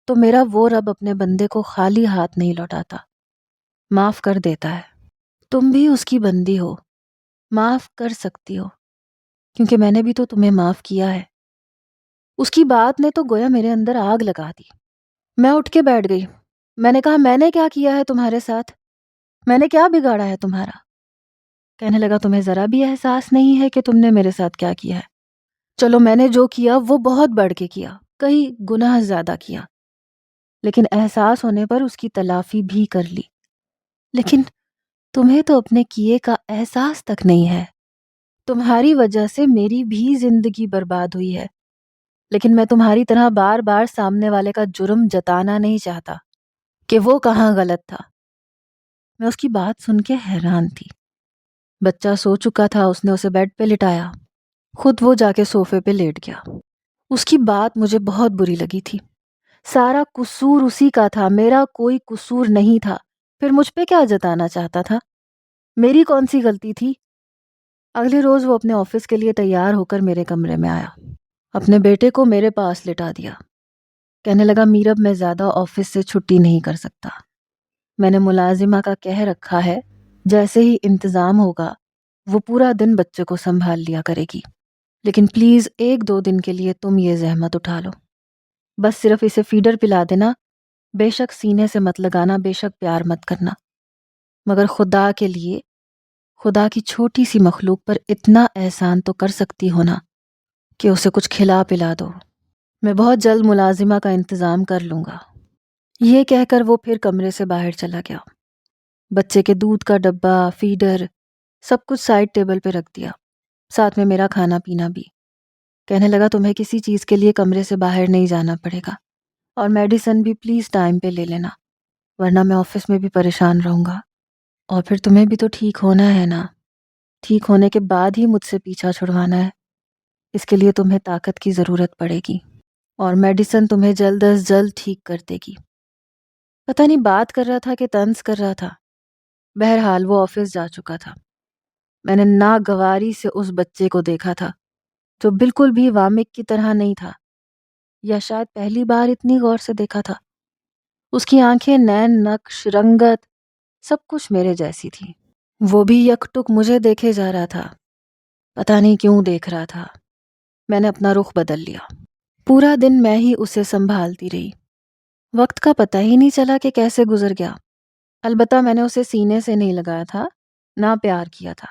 تو میرا وہ رب اپنے بندے کو خالی ہاتھ نہیں لوٹاتا، معاف کر دیتا ہے۔ تم بھی اس کی بندی ہو، معاف کر سکتی ہو، کیونکہ میں نے بھی تو تمہیں معاف کیا ہے۔ اس کی بات نے تو گویا میرے اندر آگ لگا دی۔ میں اٹھ کے بیٹھ گئی۔ میں نے کہا میں نے کیا کیا ہے تمہارے ساتھ؟ میں نے کیا بگاڑا ہے تمہارا؟ کہنے لگا تمہیں ذرا بھی احساس نہیں ہے کہ تم نے میرے ساتھ کیا کیا ہے؟ چلو میں نے جو کیا وہ بہت بڑھ کے کیا، کئی گناہ زیادہ کیا، لیکن احساس ہونے پر اس کی تلافی بھی کر لی۔ لیکن تمہیں تو اپنے کیے کا احساس تک نہیں ہے۔ تمہاری وجہ سے میری بھی زندگی برباد ہوئی ہے، لیکن میں تمہاری طرح بار بار سامنے والے کا جرم جتانا نہیں چاہتا کہ وہ کہاں غلط تھا۔ میں اس کی بات سن کے حیران تھی۔ بچہ سو چکا تھا، اس نے اسے بیڈ پہ لٹایا، خود وہ جا کے صوفے پہ لیٹ گیا۔ اس کی بات مجھے بہت بری لگی تھی۔ سارا قصور اسی کا تھا، میرا کوئی قصور نہیں تھا۔ پھر مجھ پہ کیا جتانا چاہتا تھا؟ میری کون سی غلطی تھی؟ اگلے روز وہ اپنے آفس کے لیے تیار ہو کر میرے کمرے میں آیا، اپنے بیٹے کو میرے پاس لٹا دیا۔ کہنے لگا میرب میں زیادہ آفس سے چھٹی نہیں کر سکتا، میں نے ملازمہ کا کہہ رکھا ہے جیسے ہی انتظام ہوگا وہ پورا دن بچے کو سنبھال لیا کرے گی، لیکن پلیز 1-2 دن کے لیے تم یہ زحمت اٹھا لو، بس صرف اسے فیڈر پلا دینا، بے شک سینے سے مت لگانا، بے شک پیار مت کرنا، مگر خدا کے لیے، خدا کی چھوٹی سی مخلوق پر اتنا احسان تو کر سکتی ہو نا کہ اسے کچھ کھلا پلا دو، میں بہت جلد ملازمہ کا انتظام کر لوں گا۔ یہ کہہ کر وہ پھر کمرے سے باہر چلا گیا۔ بچے کے دودھ کا ڈبہ، فیڈر، سب کچھ سائڈ ٹیبل پہ رکھ دیا، ساتھ میں میرا کھانا پینا بھی۔ کہنے لگا تمہیں کسی چیز کے لیے کمرے سے باہر نہیں جانا پڑے گا، اور میڈیسن بھی پلیز ٹائم پہ لے لینا، ورنہ میں آفس میں بھی پریشان رہوں گا، اور پھر تمہیں بھی تو ٹھیک ہونا ہے نا، ٹھیک ہونے کے بعد ہی مجھ سے پیچھا چھڑوانا ہے، اس کے لیے تمہیں طاقت کی ضرورت پڑے گی، اور میڈیسن تمہیں جلد از جلد ٹھیک کر دے گی۔ پتہ نہیں بات کر رہا تھا کہ طنز کر رہا تھا، بہرحال وہ آفس جا چکا تھا۔ میں نے ناگواری سے اس بچے کو دیکھا تھا جو بالکل بھی وامک کی طرح نہیں تھا، یا شاید پہلی بار اتنی غور سے دیکھا تھا۔ اس کی آنکھیں، نین، نقش، رنگت، سب کچھ میرے جیسی تھی۔ وہ بھی یک ٹک مجھے دیکھے جا رہا تھا، پتہ نہیں کیوں دیکھ رہا تھا۔ میں نے اپنا رخ بدل لیا۔ پورا دن میں ہی اسے سنبھالتی رہی، وقت کا پتہ ہی نہیں چلا کہ کیسے گزر گیا۔ البتہ میں نے اسے سینے سے نہیں لگایا تھا، نہ پیار کیا تھا،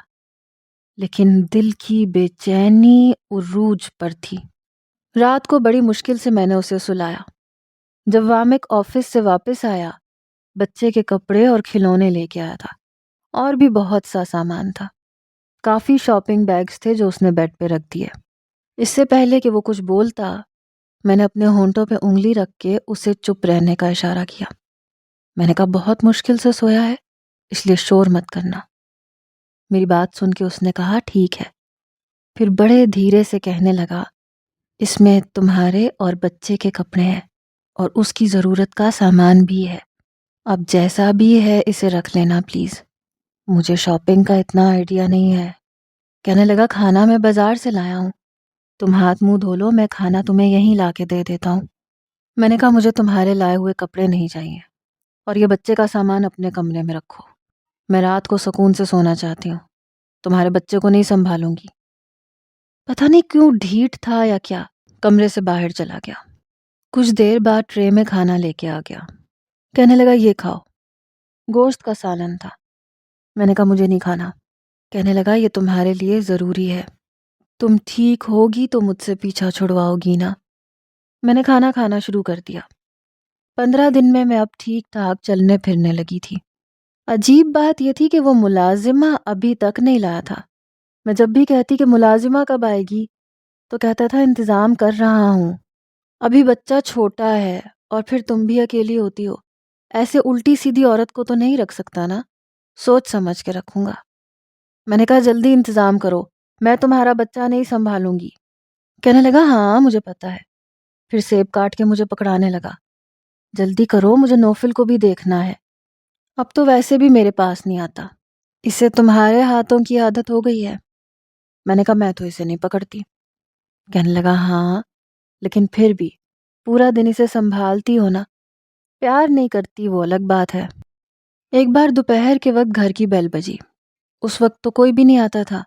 لیکن دل کی بے چینی عروج پر تھی۔ رات کو بڑی مشکل سے میں نے اسے سلایا۔ جب وامک آفس سے واپس آیا، بچے کے کپڑے اور کھلونے لے کے آیا تھا، اور بھی بہت سا سامان تھا۔ کافی شاپنگ بیگز تھے جو اس نے بیڈ پہ رکھ دیے۔ اس سے پہلے کہ وہ کچھ بولتا، میں نے اپنے ہونٹوں پہ انگلی رکھ کے اسے چپ رہنے کا اشارہ کیا۔ میں نے کہا بہت مشکل سے سویا ہے، اس لیے شور مت کرنا۔ میری بات سن کے اس نے کہا ٹھیک ہے، پھر بڑے دھیرے سے کہنے لگا اس میں تمہارے اور بچے کے کپڑے ہیں، اور اس کی ضرورت کا سامان بھی ہے، اب جیسا بھی ہے اسے رکھ لینا پلیز، مجھے شاپنگ کا اتنا آئیڈیا نہیں ہے۔ کہنے لگا کھانا میں بازار سے لایا ہوں، تم ہاتھ منہ دھو لو، میں کھانا تمہیں یہیں لا کے دے دیتا ہوں۔ میں نے کہا مجھے تمہارے لائے ہوئے کپڑے نہیں چاہیے، اور یہ بچے کا سامان اپنے کمرے میں رکھو، میں رات کو سکون سے سونا چاہتی ہوں، تمہارے بچے کو نہیں سنبھالوں گی۔ پتہ نہیں کیوں ڈھیٹ تھا یا کیا، کمرے سے باہر چلا گیا۔ کچھ دیر بعد ٹرے میں کھانا لے کے آ گیا، کہنے لگا یہ کھاؤ، گوشت کا سالن تھا۔ میں نے کہا مجھے نہیں کھانا۔ کہنے لگا یہ تمہارے لیے ضروری ہے، تم ٹھیک ہوگی تو مجھ سے پیچھا چھڑواؤ گی نا۔ میں نے کھانا کھانا شروع کر دیا۔ 15 دن میں اب ٹھیک ٹھاک چلنے پھرنے لگی تھی۔ عجیب بات یہ تھی کہ وہ ملازمہ ابھی تک نہیں لایا تھا۔ میں جب بھی کہتی کہ ملازمہ کب آئے گی تو کہتا تھا انتظام کر رہا ہوں، ابھی بچہ چھوٹا ہے، اور پھر تم بھی اکیلی ہوتی ہو، ایسے الٹی سیدھی عورت کو تو نہیں رکھ سکتا نا، سوچ سمجھ کے رکھوں گا۔ میں نے کہا جلدی انتظام کرو، میں تمہارا بچہ نہیں سنبھالوں گی۔ کہنے لگا ہاں مجھے پتا ہے، پھر سیب کاٹ کے مجھے پکڑانے لگا، جلدی کرو مجھے نوفل کو بھی دیکھنا ہے، اب تو ویسے بھی میرے پاس نہیں آتا، اسے تمہارے ہاتھوں کی عادت ہو گئی ہے۔ میں نے کہا میں تو اسے نہیں پکڑتی۔ کہنے لگا ہاں لیکن پھر بھی پورا دن اسے سنبھالتی ہو نا، پیار نہیں کرتی وہ الگ بات ہے۔ ایک بار دوپہر کے وقت گھر کی بیل بجی۔ اس وقت تو کوئی بھی نہیں آتا تھا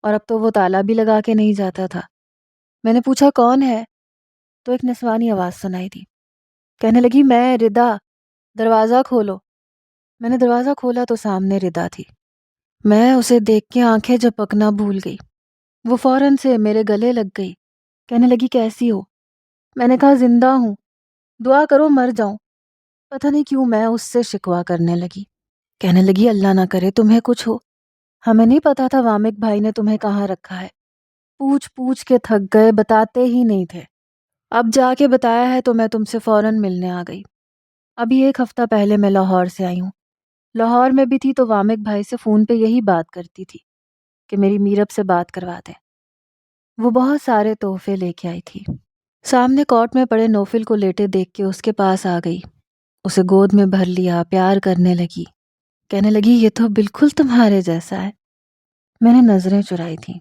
اور اب تو وہ تالا بھی لگا کے نہیں جاتا تھا۔ میں نے پوچھا کون ہے تو ایک نسوانی آواز سنائی دی۔ کہنے لگی میں ردا، دروازہ کھولو۔ میں نے دروازہ کھولا تو سامنے ردا تھی۔ میں اسے دیکھ کے آنکھیں جھپکنا بھول گئی۔ وہ فوراً سے میرے گلے لگ گئی۔ کہنے لگی کیسی ہو؟ میں نے کہا زندہ ہوں، دعا کرو مر جاؤں۔ پتہ نہیں کیوں میں اس سے شکوہ کرنے لگی۔ کہنے لگی اللہ نہ کرے تمہیں کچھ ہو، ہمیں نہیں پتا تھا وامک بھائی نے تمہیں کہاں رکھا ہے، پوچھ پوچھ کے تھک گئے، بتاتے ہی نہیں تھے، اب جا کے بتایا ہے تو میں تم سے فوراً ملنے آ گئی۔ ابھی 1 ہفتہ پہلے میں لاہور سے آئی ہوں۔ لاہور میں بھی تھی تو وامک بھائی سے فون پہ یہی بات کرتی تھی کہ میری میرب سے بات کروا دیں۔ وہ بہت سارے تحفے لے کے آئی تھی۔ سامنے کورٹ میں پڑے نوفل کو لیٹے دیکھ کے اس کے پاس آ گئی، اسے گود میں بھر لیا، پیار کرنے لگی۔ کہنے لگی یہ تو بالکل تمہارے جیسا ہے۔ میں نے نظریں چرائی تھیں۔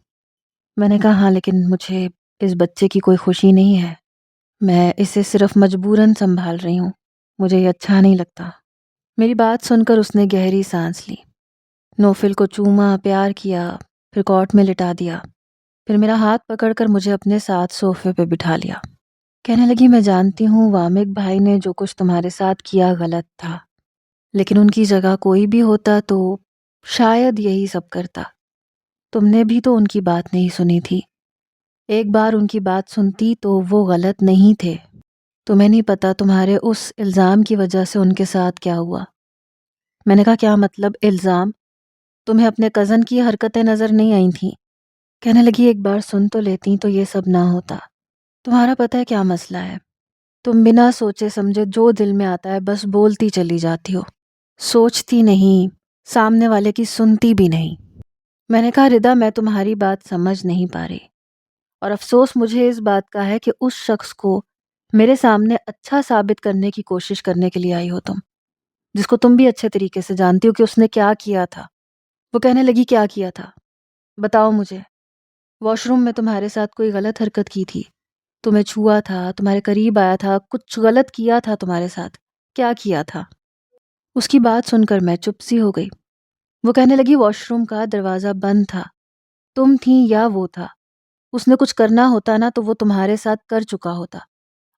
میں نے کہا ہاں لیکن مجھے اس بچے کی کوئی خوشی نہیں ہے، میں اسے صرف مجبوراً سنبھال رہی ہوں، مجھے یہ اچھا نہیں لگتا۔ میری بات سن کر اس نے گہری سانس لی، نوفل کو چوما، پیار کیا، پھر کورٹ میں لٹا دیا، پھر میرا ہاتھ پکڑ کر مجھے اپنے ساتھ صوفے پہ بٹھا لیا۔ کہنے لگی میں جانتی ہوں وامک بھائی نے جو کچھ تمہارے ساتھ کیا غلط تھا، لیکن ان کی جگہ کوئی بھی ہوتا تو شاید یہی سب کرتا۔ تم نے بھی تو ان کی بات نہیں سنی تھی، ایک بار ان کی بات سنتی تو وہ غلط نہیں تھے۔ تمہیں نہیں پتا تمہارے اس الزام کی وجہ سے ان کے ساتھ کیا ہوا۔ میں نے کہا کیا مطلب الزام؟ تمہیں اپنے کزن کی حرکتیں نظر نہیں آئی تھیں؟ کہنے لگی ایک بار سن تو لیتی تو یہ سب نہ ہوتا۔ تمہارا پتہ ہے کیا مسئلہ ہے، تم بنا سوچے سمجھے جو دل میں آتا ہے بس بولتی چلی جاتی ہو، سوچتی نہیں، سامنے والے کی سنتی بھی نہیں۔ میں نے کہا ردا میں تمہاری بات سمجھ نہیں پا رہی، اور افسوس مجھے اس بات کا ہے کہ اس شخص کو میرے سامنے اچھا ثابت کرنے کی کوشش کرنے کے لیے آئی ہو تم، جس کو تم بھی اچھے طریقے سے جانتی ہو کہ اس نے کیا کیا تھا۔ وہ کہنے لگی کیا کیا تھا؟ بتاؤ مجھے۔ واش روم میں تمہارے ساتھ کوئی غلط حرکت کی تھی، تمہیں چھوا تھا، تمہارے قریب آیا تھا، کچھ غلط کیا تھا تمہارے ساتھ، کیا کیا تھا؟ اس کی بات سن کر میں چپ سی ہو گئی۔ وہ کہنے لگی واش روم کا دروازہ بند تھا، تم تھیں یا وہ تھا، اس نے کچھ کرنا ہوتا نا تو وہ تمہارے ساتھ کر چکا ہوتا،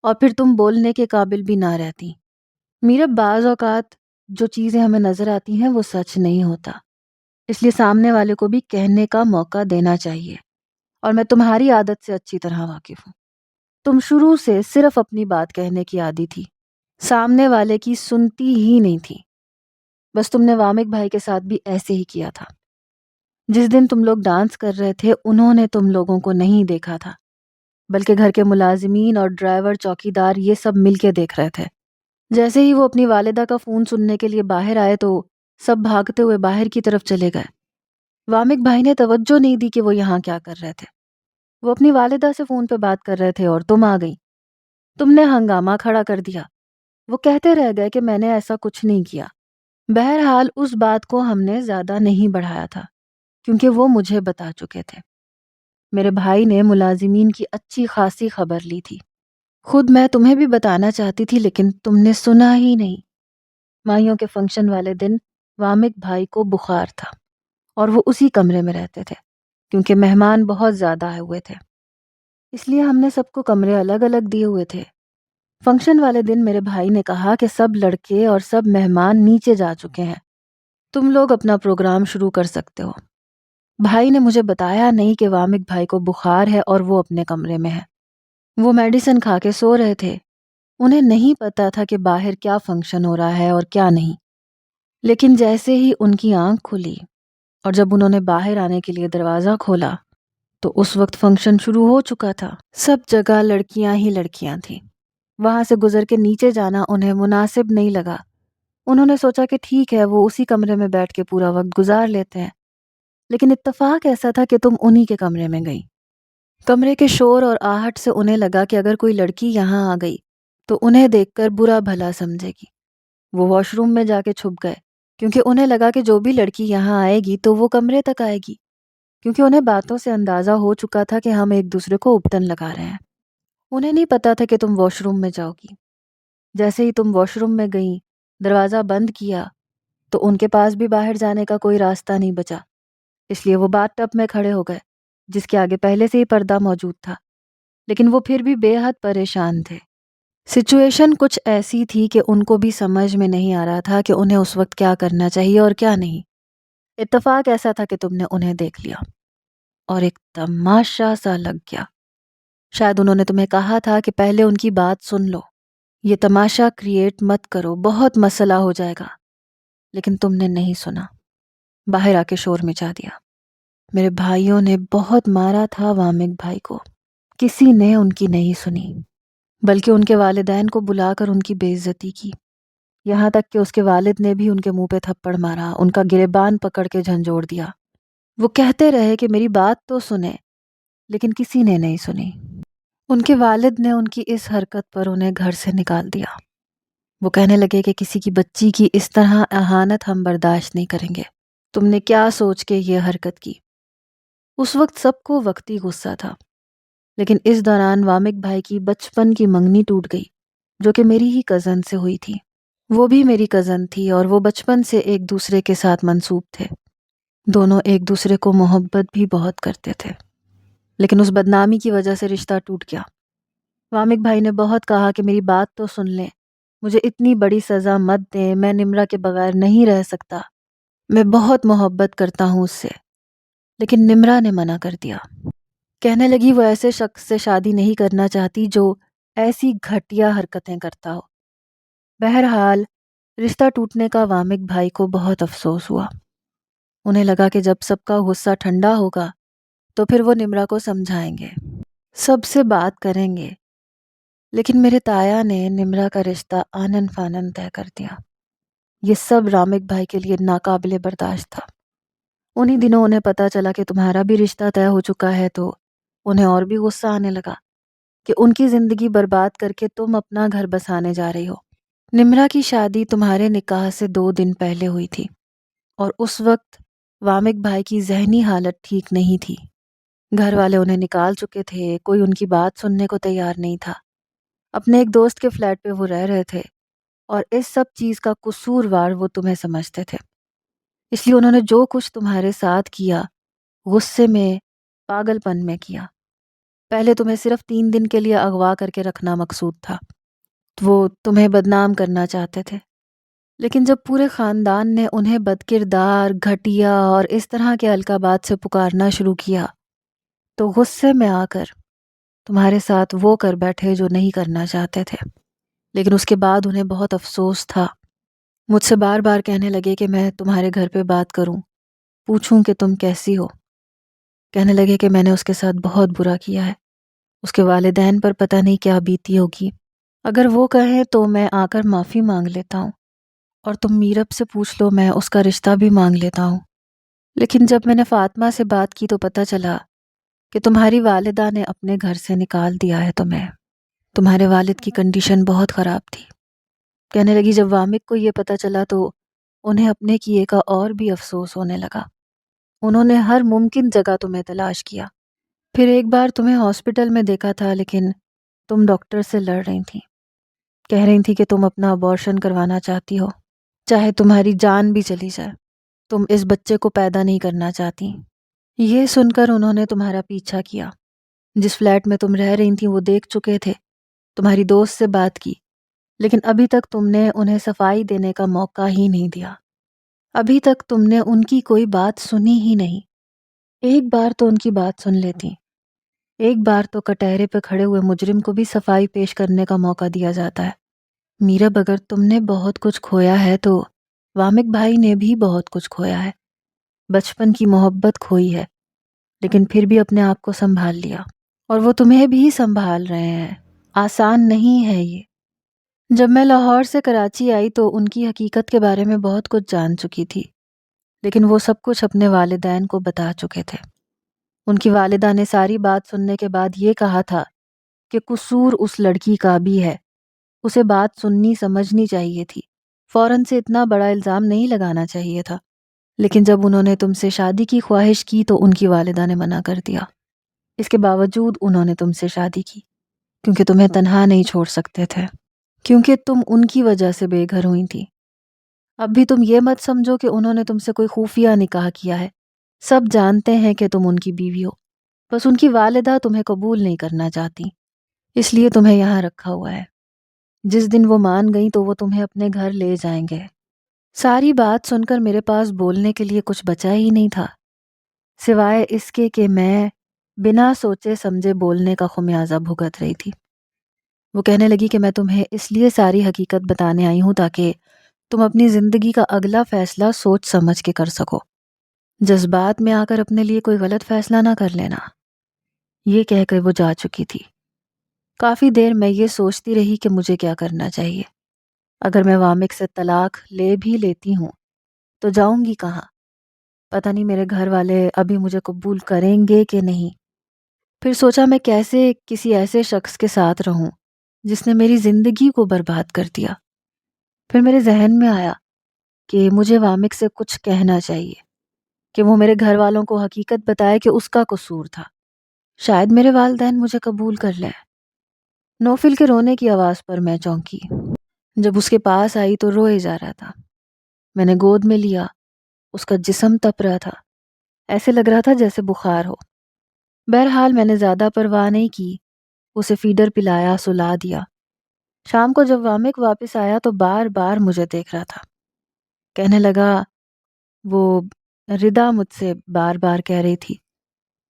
اور پھر تم بولنے کے قابل بھی نہ رہتی۔ میرا بعض اوقات جو چیزیں ہمیں نظر آتی ہیں وہ سچ نہیں ہوتا، اس لیے سامنے والے کو بھی کہنے کا موقع دینا چاہیے، اور میں تمہاری عادت سے اچھی طرح واقف ہوں۔ تم شروع سے صرف اپنی بات کہنے کی عادی تھی، سامنے والے کی سنتی ہی نہیں تھی۔ بس تم نے وامک بھائی کے ساتھ بھی ایسے ہی کیا تھا۔ جس دن تم لوگ ڈانس کر رہے تھے انہوں نے تم لوگوں کو نہیں دیکھا تھا، بلکہ گھر کے ملازمین اور ڈرائیور چوکیدار یہ سب مل کے دیکھ رہے تھے۔ جیسے ہی وہ اپنی والدہ کا فون سننے کے لیے باہر آئے تو سب بھاگتے ہوئے باہر کی طرف چلے گئے۔ وامک بھائی نے توجہ نہیں دی کہ وہ یہاں کیا کر رہے تھے، وہ اپنی والدہ سے فون پہ بات کر رہے تھے اور تم آ گئی۔ تم نے ہنگامہ کھڑا کر دیا، وہ کہتے رہ گئے کہ میں نے ایسا کچھ نہیں کیا۔ بہرحال اس بات کو ہم نے زیادہ نہیں بڑھایا تھا کیونکہ وہ مجھے بتا چکے تھے۔ میرے بھائی نے ملازمین کی اچھی خاصی خبر لی تھی، خود میں تمہیں بھی بتانا چاہتی تھی لیکن تم نے سنا ہی نہیں۔ مائیوں کے فنکشن والے دن وامک بھائی کو بخار تھا اور وہ اسی کمرے میں رہتے تھے کیونکہ مہمان بہت زیادہ آئے ہوئے تھے، اس لیے ہم نے سب کو کمرے الگ الگ دیے ہوئے تھے۔ فنکشن والے دن میرے بھائی نے کہا کہ سب لڑکے اور سب مہمان نیچے جا چکے ہیں، تم لوگ اپنا پروگرام شروع کر سکتے ہو۔ بھائی نے مجھے بتایا نہیں کہ وامک بھائی کو بخار ہے اور وہ اپنے کمرے میں ہے، وہ میڈیسن کھا کے سو رہے تھے، انہیں نہیں پتا تھا کہ باہر کیا فنکشن ہو رہا ہے اور کیا نہیں۔ لیکن جیسے ہی ان کی آنکھ کھلی اور جب انہوں نے باہر آنے کے لیے دروازہ کھولا تو اس وقت فنکشن شروع ہو چکا تھا، سب جگہ لڑکیاں ہی لڑکیاں تھیں۔ وہاں سے گزر کے نیچے جانا انہیں مناسب نہیں لگا، انہوں نے سوچا کہ ٹھیک ہے وہ اسی کمرے میں بیٹھ کے پورا وقت گزار لیتے ہیں، لیکن اتفاق ایسا تھا کہ تم انہی کے کمرے میں گئی۔ کمرے کے شور اور آہٹ سے انہیں لگا کہ اگر کوئی لڑکی یہاں آ گئی تو انہیں دیکھ کر برا بھلا سمجھے گی۔ وہ واش روم میں جا کے چھپ گئے کیونکہ انہیں لگا کہ جو بھی لڑکی یہاں آئے گی تو وہ کمرے تک آئے گی، کیونکہ انہیں باتوں سے اندازہ ہو چکا تھا کہ ہم ایک دوسرے کو ابٹن لگا رہے ہیں۔ انہیں نہیں پتا تھا کہ تم واش روم میں جاؤ گی۔ جیسے ہی تم واش روم میں گئیں، دروازہ بند کیا تو ان کے پاس بھی باہر جانے کا کوئی راستہ نہیں بچا، اس لیے وہ باتھ ٹب میں کھڑے ہو گئے جس کے آگے پہلے سے ہی پردہ موجود تھا، لیکن وہ پھر بھی بے حد پریشان تھے۔ سچویشن کچھ ایسی تھی کہ ان کو بھی سمجھ میں نہیں آ رہا تھا کہ انہیں اس وقت کیا کرنا چاہیے اور کیا نہیں۔ اتفاق ایسا تھا کہ تم نے انہیں دیکھ لیا اور ایک تماشا سا لگ گیا۔ شاید انہوں نے تمہیں کہا تھا کہ پہلے ان کی بات سن لو، یہ تماشا کریٹ مت کرو، بہت مسئلہ ہو جائے گا، لیکن تم نے نہیں سنا، باہر آ کے شور مچا دیا۔ میرے بھائیوں نے بہت مارا تھا وامک بھائی کو، کسی نے ان کی نہیں سنی، بلکہ ان کے والدین کو بلا کر ان کی بے عزتی کی، یہاں تک کہ اس کے والد نے بھی ان کے منہ پہ تھپڑ مارا، ان کا گریبان پکڑ کے جھنجھوڑ دیا۔ وہ کہتے رہے کہ میری بات تو سنیں، لیکن کسی نے نہیں سنی۔ ان کے والد نے ان کی اس حرکت پر انہیں گھر سے نکال دیا۔ وہ کہنے لگے کہ کسی کی بچی کی اس طرح اہانت ہم برداشت نہیں کریں گے۔ تم نے کیا سوچ کے یہ حرکت کی؟ اس وقت سب کو وقتی غصہ تھا، لیکن اس دوران وامک بھائی کی بچپن کی منگنی ٹوٹ گئی جو کہ میری ہی کزن سے ہوئی تھی۔ وہ بھی میری کزن تھی اور وہ بچپن سے ایک دوسرے کے ساتھ منسوب تھے، دونوں ایک دوسرے کو محبت بھی بہت کرتے تھے، لیکن اس بدنامی کی وجہ سے رشتہ ٹوٹ گیا۔ وامک بھائی نے بہت کہا کہ میری بات تو سن لیں، مجھے اتنی بڑی سزا مت دیں، میں نمرا کے بغیر نہیں رہ سکتا، میں بہت محبت کرتا ہوں اس سے، لیکن نمرا نے منع کر دیا۔ کہنے لگی وہ ایسے شخص سے شادی نہیں کرنا چاہتی جو ایسی گھٹیا حرکتیں کرتا ہو۔ بہرحال رشتہ ٹوٹنے کا وامک بھائی کو بہت افسوس ہوا۔ انہیں لگا کہ جب سب کا غصہ ٹھنڈا ہوگا تو پھر وہ نمرا کو سمجھائیں گے، سب سے بات کریں گے، لیکن میرے تایا نے نمرا کا رشتہ آنن فانن طے کر دیا۔ یہ سب رامک بھائی کے لیے ناقابل برداشت تھا۔ انہی دنوں انہیں پتا چلا کہ تمہارا بھی رشتہ طے ہو چکا ہے تو انہیں اور بھی غصہ آنے لگا کہ ان کی زندگی برباد کر کے تم اپنا گھر بسانے جا رہی ہو۔ نمرا کی شادی تمہارے نکاح سے 2 دن پہلے ہوئی تھی اور اس وقت وامک بھائی کی ذہنی حالت ٹھیک نہیں تھی۔ گھر والے انہیں نکال چکے تھے، کوئی ان کی بات سننے کو تیار نہیں تھا۔ اپنے ایک دوست کے فلیٹ پہ وہ رہ رہے تھے اور اس سب چیز کا قصوروار وہ تمہیں سمجھتے تھے، اس لیے انہوں نے جو کچھ تمہارے ساتھ کیا غصے میں، پاگل پن میں کیا۔ پہلے تمہیں صرف 3 دن کے لیے اغوا کر کے رکھنا مقصود تھا، وہ تمہیں بدنام کرنا چاہتے تھے، لیکن جب پورے خاندان نے انہیں بدکردار، گھٹیا اور اس طرح کے القابات سے پکارنا شروع کیا تو غصے میں آ کر تمہارے ساتھ وہ کر بیٹھے جو نہیں کرنا چاہتے تھے، لیکن اس کے بعد انہیں بہت افسوس تھا۔ مجھ سے بار بار کہنے لگے کہ میں تمہارے گھر پہ بات کروں، پوچھوں کہ تم کیسی ہو۔ کہنے لگے کہ میں نے اس کے ساتھ بہت برا کیا ہے، اس کے والدین پر پتہ نہیں کیا بیتی ہوگی، اگر وہ کہیں تو میں آ کر معافی مانگ لیتا ہوں، اور تم میرب سے پوچھ لو، میں اس کا رشتہ بھی مانگ لیتا ہوں۔ لیکن جب میں نے فاطمہ سے بات کی تو پتہ چلا کہ تمہاری والدہ نے اپنے گھر سے نکال دیا ہے تمہیں، تمہارے والد کی کنڈیشن بہت خراب تھی۔ کہنے لگی جب وامک کو یہ پتہ چلا تو انہیں اپنے کیے کا اور بھی افسوس ہونے لگا۔ انہوں نے ہر ممکن جگہ تمہیں تلاش کیا، پھر ایک بار تمہیں ہاسپٹل میں دیکھا تھا، لیکن تم ڈاکٹر سے لڑ رہی تھی، کہہ رہی تھی کہ تم اپنا ابارشن کروانا چاہتی ہو، چاہے تمہاری جان بھی چلی جائے، تم اس بچے کو پیدا نہیں کرنا چاہتی۔ یہ سن کر انہوں نے تمہارا پیچھا کیا، جس فلیٹ میں تم رہ رہی تھی وہ دیکھ چکے تھے، تمہاری دوست سے بات کی، لیکن ابھی تک تم نے انہیں صفائی دینے کا موقع ہی نہیں دیا، ابھی تک تم نے ان کی کوئی بات سنی ہی نہیں۔ ایک بار تو ان کی بات سن لیتی، ایک بار تو کٹہرے پہ کھڑے ہوئے مجرم کو بھی صفائی پیش کرنے کا موقع دیا جاتا ہے۔ میرب اگر تم نے بہت کچھ کھویا ہے تو وامک بھائی نے بھی بہت کچھ کھویا ہے، بچپن کی محبت کھوئی ہے، لیکن پھر بھی اپنے آپ کو سنبھال لیا، اور وہ تمہیں بھی سنبھال رہے ہیں۔ آسان نہیں ہے یہ۔ جب میں لاہور سے کراچی آئی تو ان کی حقیقت کے بارے میں بہت کچھ جان چکی تھی، لیکن وہ سب کچھ اپنے والدین کو بتا چکے تھے۔ ان کی والدہ نے ساری بات سننے کے بعد یہ کہا تھا کہ قصور اس لڑکی کا بھی ہے، اسے بات سننی سمجھنی چاہیے تھی، فوراً سے اتنا بڑا الزام نہیں لگانا چاہیے تھا، لیکن جب انہوں نے تم سے شادی کی خواہش کی تو ان کی والدہ نے منع کر دیا، اس کے باوجود انہوں نے تم سے شادی کی۔ کیونکہ تمہیں تنہا نہیں چھوڑ سکتے تھے، کیونکہ تم ان کی وجہ سے بے گھر ہوئی تھی۔ اب بھی تم یہ مت سمجھو کہ انہوں نے تم سے کوئی خفیہ نکاح کیا ہے، سب جانتے ہیں کہ تم ان کی بیوی ہو، بس ان کی والدہ تمہیں قبول نہیں کرنا چاہتی، اس لیے تمہیں یہاں رکھا ہوا ہے۔ جس دن وہ مان گئی تو وہ تمہیں اپنے گھر لے جائیں گے۔ ساری بات سن کر میرے پاس بولنے کے لیے کچھ بچا ہی نہیں تھا، سوائے اس کے کہ میں بنا سوچے سمجھے بولنے کا خمیازہ بھگت رہی تھی۔ وہ کہنے لگی کہ میں تمہیں اس لیے ساری حقیقت بتانے آئی ہوں تاکہ تم اپنی زندگی کا اگلا فیصلہ سوچ سمجھ کے کر سکو، جذبات میں آ کر اپنے لیے کوئی غلط فیصلہ نہ کر لینا۔ یہ کہہ کر وہ جا چکی تھی۔ کافی دیر میں یہ سوچتی رہی کہ مجھے کیا کرنا چاہیے۔ اگر میں وامک سے طلاق لے بھی لیتی ہوں تو جاؤں گی کہاں؟ پتہ نہیں میرے گھر والے ابھی مجھے قبول کریں گے کہ نہیں۔ پھر سوچا میں کیسے کسی ایسے شخص کے ساتھ رہوں جس نے میری زندگی کو برباد کر دیا۔ پھر میرے ذہن میں آیا کہ مجھے وامک سے کچھ کہنا چاہیے، کہ وہ میرے گھر والوں کو حقیقت بتائے کہ اس کا قصور تھا، شاید میرے والدین مجھے قبول کر لیں۔ نوفل کے رونے کی آواز پر میں چونکی۔ جب اس کے پاس آئی تو روئے جا رہا تھا۔ میں نے گود میں لیا، اس کا جسم تپ رہا تھا، ایسے لگ رہا تھا جیسے بخار ہو۔ بہرحال میں نے زیادہ پرواہ نہیں کی، اسے فیڈر پلایا، سلا دیا۔ شام کو جب وامک واپس آیا تو بار بار مجھے دیکھ رہا تھا۔ کہنے لگا وہ ردا مجھ سے بار بار کہہ رہی تھی،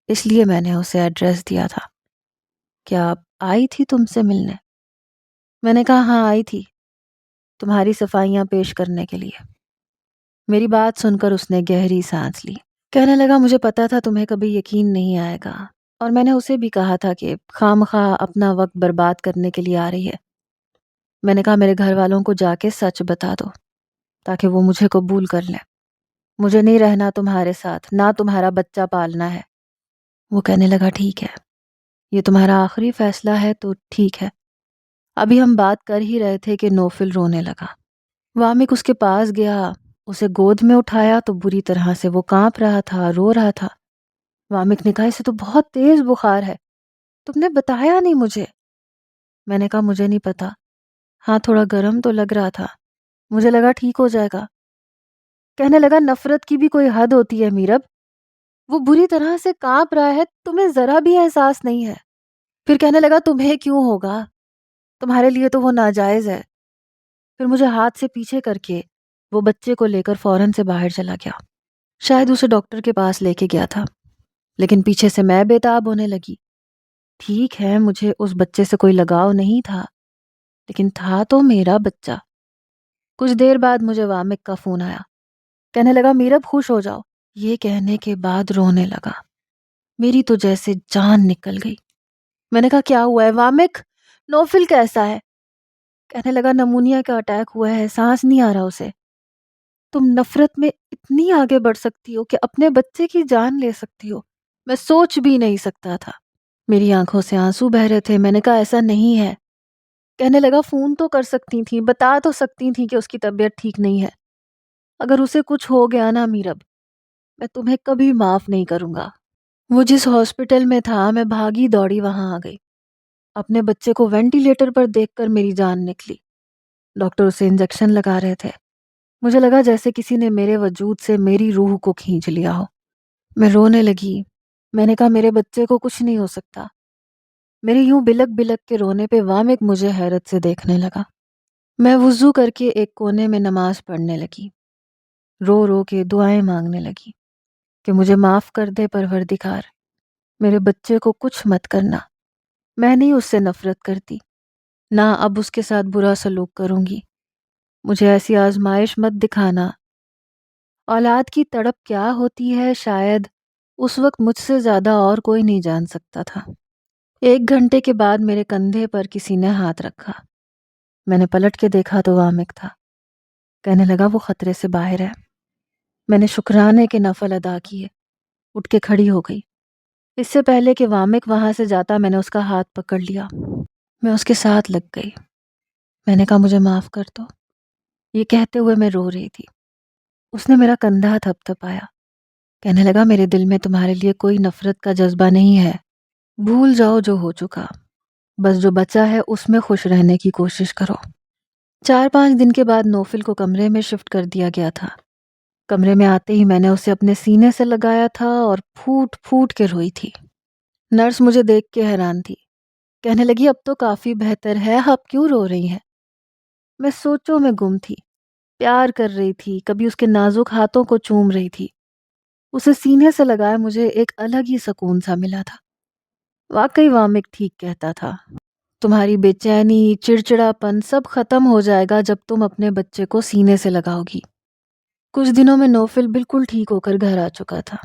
اس لیے میں نے اسے ایڈریس دیا تھا۔ کیا آئی تھی تم سے ملنے؟ میں نے کہا ہاں آئی تھی، تمہاری صفائیاں پیش کرنے کے لیے۔ میری بات سن کر اس نے گہری سانس لی۔ کہنے لگا مجھے پتا تھا تمہیں کبھی یقین نہیں آئے گا، اور میں نے اسے بھی کہا تھا کہ خواہ اپنا وقت برباد کرنے کے لیے آ رہی ہے۔ میں نے کہا میرے گھر والوں کو جا کے سچ بتا دو تاکہ وہ مجھے قبول کر لیں۔ مجھے نہیں رہنا تمہارے ساتھ، نہ تمہارا بچہ پالنا ہے۔ وہ کہنے لگا ٹھیک ہے، یہ تمہارا آخری فیصلہ ہے تو ٹھیک ہے۔ ابھی ہم بات کر ہی رہے تھے کہ نوفل رونے لگا۔ وامک اس کے پاس گیا، اسے گود میں اٹھایا تو بری طرح سے وہ کانپ رہا تھا، رو رہا تھا۔ وامک نے کہا اسے تو بہت تیز بخار ہے، تم نے بتایا نہیں مجھے۔ میں نے کہا مجھے نہیں پتا، ہاں تھوڑا گرم تو لگ رہا تھا، مجھے لگا ٹھیک ہو جائے گا۔ کہنے لگا نفرت کی بھی کوئی حد ہوتی ہے میرب، وہ بری طرح سے کانپ رہا ہے، تمہیں ذرا بھی احساس نہیں ہے۔ پھر کہنے لگا تمہیں کیوں ہوگا، تمہارے لیے تو وہ ناجائز ہے۔ پھر مجھے ہاتھ سے پیچھے کر کے وہ بچے کو لے کر فوراً سے باہر چلا گیا۔ شاید اسے ڈاکٹر کے پاس لے کے گیا تھا، لیکن پیچھے سے میں بےتاب ہونے لگی۔ ٹھیک ہے مجھے اس بچے سے کوئی لگاؤ نہیں تھا، لیکن تھا تو میرا بچہ۔ کچھ دیر بعد مجھے وامک کا فون آیا، کہنے لگا میرب خوش ہو جاؤ۔ یہ کہنے کے بعد رونے لگا۔ میری تو جیسے جان نکل گئی۔ میں نے کہا کیا ہوا ہے وامک، نوفل کیسا ہے؟ کہنے لگا نمونیا کا اٹیک ہوا ہے، سانس نہیں آ رہا اسے۔ تم نفرت میں اتنی آگے بڑھ سکتی ہو کہ اپنے بچے کی جان لے سکتی ہو، میں سوچ بھی نہیں سکتا تھا۔ میری آنکھوں سے آنسو بہ رہے تھے۔ میں نے کہا ایسا نہیں ہے۔ کہنے لگا فون تو کر سکتی تھی، بتا تو سکتی تھی کہ اس کی طبیعت ٹھیک نہیں ہے۔ اگر اسے کچھ ہو گیا نا میرب، میں تمہیں کبھی معاف نہیں کروں گا۔ وہ جس ہاسپٹل میں تھا میں بھاگی دوڑی وہاں آ گئی۔ اپنے بچے کو وینٹیلیٹر پر دیکھ کر میری جان نکلی۔ ڈاکٹر اسے انجیکشن لگا رہے تھے۔ مجھے لگا جیسے کسی نے میرے وجود سے میری روح کو کھینچ لیا ہو۔ میں رونے لگی۔ میں نے کہا میرے بچے کو کچھ نہیں ہو سکتا۔ میرے یوں بلک بلک کے رونے پہ وامک مجھے حیرت سے دیکھنے لگا۔ میں وضو کر کے ایک کونے میں نماز پڑھنے لگی، رو رو کے دعائیں مانگنے لگی کہ مجھے معاف کر دے پروردگار، میرے بچے کو کچھ مت کرنا۔ میں نہیں اس سے نفرت کرتی، نہ اب اس کے ساتھ برا سلوک کروں گی۔ مجھے ایسی آزمائش مت دکھانا۔ اولاد کی تڑپ کیا ہوتی ہے شاید اس وقت مجھ سے زیادہ اور کوئی نہیں جان سکتا تھا۔ 1 گھنٹے کے بعد میرے کندھے پر کسی نے ہاتھ رکھا۔ میں نے پلٹ کے دیکھا تو وامک تھا۔ کہنے لگا وہ خطرے سے باہر ہے۔ میں نے شکرانے کے نفل ادا کیے، اٹھ کے کھڑی ہو گئی۔ اس سے پہلے کہ وامک وہاں سے جاتا میں نے اس کا ہاتھ پکڑ لیا۔ میں اس کے ساتھ لگ گئی۔ میں نے کہا مجھے معاف کر دو۔ یہ کہتے ہوئے میں رو رہی تھی۔ اس نے میرا کندھا تھپ تھپایا۔ کہنے لگا میرے دل میں تمہارے لیے کوئی نفرت کا جذبہ نہیں ہے، بھول جاؤ جو ہو چکا، بس جو بچا ہے اس میں خوش رہنے کی کوشش کرو۔ 4-5 دن کے بعد نوفل کو کمرے میں شفٹ کر دیا گیا تھا۔ کمرے میں آتے ہی میں نے اسے اپنے سینے سے لگایا تھا اور پھوٹ پھوٹ کے روئی تھی۔ نرس مجھے دیکھ کے حیران تھی، کہنے لگی اب تو کافی بہتر ہے، آپ کیوں رو رہی ہیں؟ میں سوچوں میں گم تھی، پیار کر رہی تھی، کبھی اس کے نازک ہاتھوں کو چوم رہی تھی۔ اسے سینے سے لگائے مجھے ایک الگ ہی سکون سا ملا تھا۔ واقعی وامک ٹھیک کہتا تھا، تمہاری بے چینی، چڑچڑاپن سب ختم ہو جائے گا جب تم اپنے بچے کو سینے سے لگاؤ گی۔ کچھ دنوں میں نوفل بالکل ٹھیک ہو کر گھر آ چکا تھا۔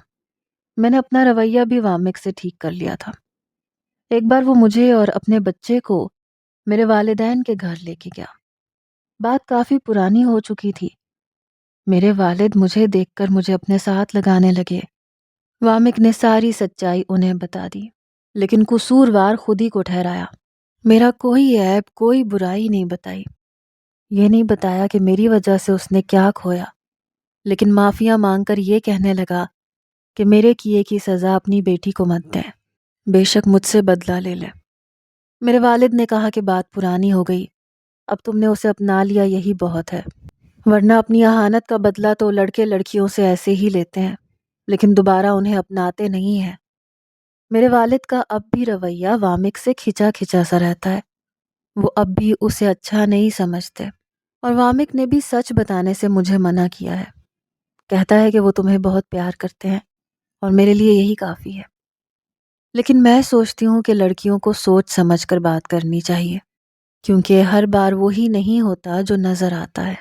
میں نے اپنا رویہ بھی وامک سے ٹھیک کر لیا تھا۔ ایک بار وہ مجھے اور اپنے بچے کو میرے والدین کے گھر لے کے گیا۔ بات کافی پرانی ہو چکی تھی۔ میرے والد مجھے دیکھ کر مجھے اپنے ساتھ لگانے لگے۔ وامک نے ساری سچائی انہیں بتا دی، لیکن قصوروار خود ہی کو ٹھہرایا۔ میرا کوئی عیب، کوئی برائی نہیں بتائی۔ یہ نہیں بتایا کہ میری وجہ سے اس نے کیا کھویا، لیکن معافیاں مانگ کر یہ کہنے لگا کہ میرے کیے کی سزا اپنی بیٹی کو مت دیں، بے شک مجھ سے بدلہ لے لے۔ میرے والد نے کہا کہ بات پرانی ہو گئی، اب تم نے اسے اپنا لیا یہی بہت ہے، ورنہ اپنی اہانت کا بدلہ تو لڑکے لڑکیوں سے ایسے ہی لیتے ہیں، لیکن دوبارہ انہیں اپناتے نہیں ہیں۔ میرے والد کا اب بھی رویہ وامک سے کھچا کھچا سا رہتا ہے۔ وہ اب بھی اسے اچھا نہیں سمجھتے، اور وامک نے بھی سچ بتانے سے مجھے منع کیا ہے۔ کہتا ہے کہ وہ تمہیں بہت پیار کرتے ہیں اور میرے لیے یہی کافی ہے۔ لیکن میں سوچتی ہوں کہ لڑکیوں کو سوچ سمجھ کر بات کرنی چاہیے، کیونکہ ہر بار وہی نہیں ہوتا جو نظر آتا ہے۔